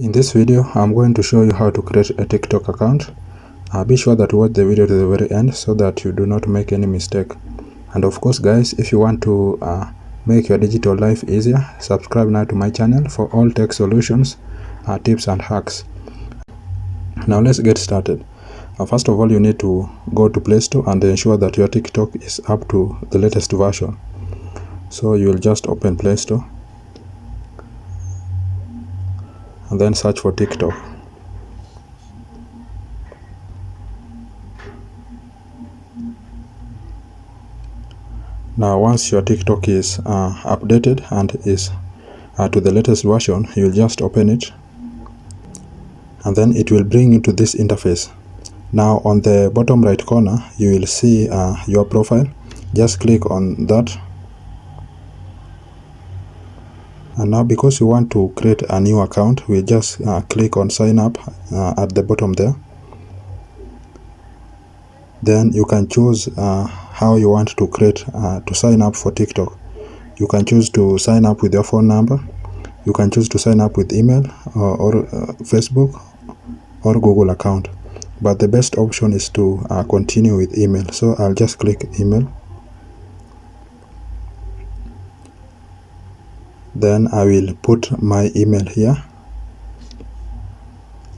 In this video, I'm going to show you how to create a TikTok account. Be sure that you watch the video to the very end so that you do not make any mistake. And of course guys, if you want to make your digital life easier, subscribe now to my channel for all tech solutions, tips and hacks. Now let's get started. First of all, you need to go to Play Store and ensure that your TikTok is up to the latest version. So you will just open Play Store and then search for TikTok. Now once your TikTok is updated and is to the latest version, you'll just open it and then it will bring you to this interface. Now on the bottom right corner you will see your profile. Just click on that, and now because you want to create a new account, we just click on sign up at the bottom there. Then you can choose how you want to create to sign up for TikTok. You can choose to sign up with your phone number, you can choose to sign up with email or Facebook or Google account, but the best option is to continue with email. So I'll just click email. Then I will put my email here.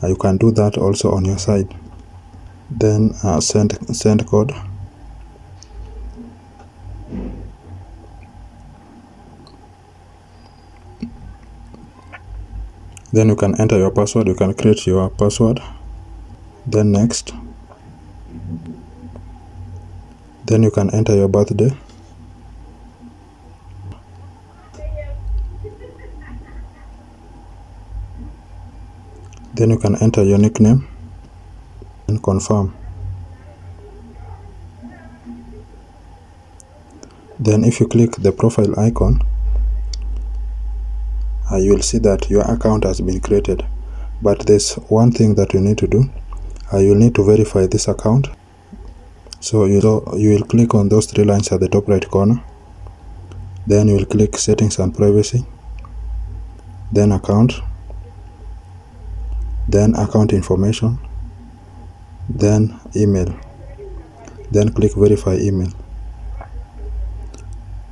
You can do that also on your side. Then send code. Then you can enter your password. You can create your password. Then next. Then you can enter your birthday. Then you can enter your nickname and confirm. Then if you click the profile icon, you will see that your account has been created. But there's one thing that you need to do. You'll need to verify this account. So you will click on those three lines at the top right corner. Then you will click settings and privacy. Then account. Then account information. Then email. Then click verify email.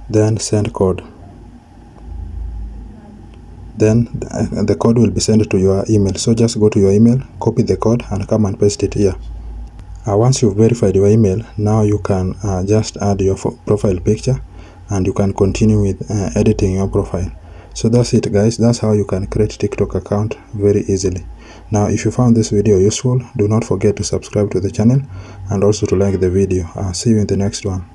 Then send code. Then the code will be sent to your email. So just go to your email, copy the code and come and paste it here. Once you've verified your email, now you can just add your profile picture and you can continue with editing your profile. So that's it guys, that's how you can create TikTok account very easily. Now if you found this video useful, do not forget to subscribe to the channel and also to like the video. See you in the next one.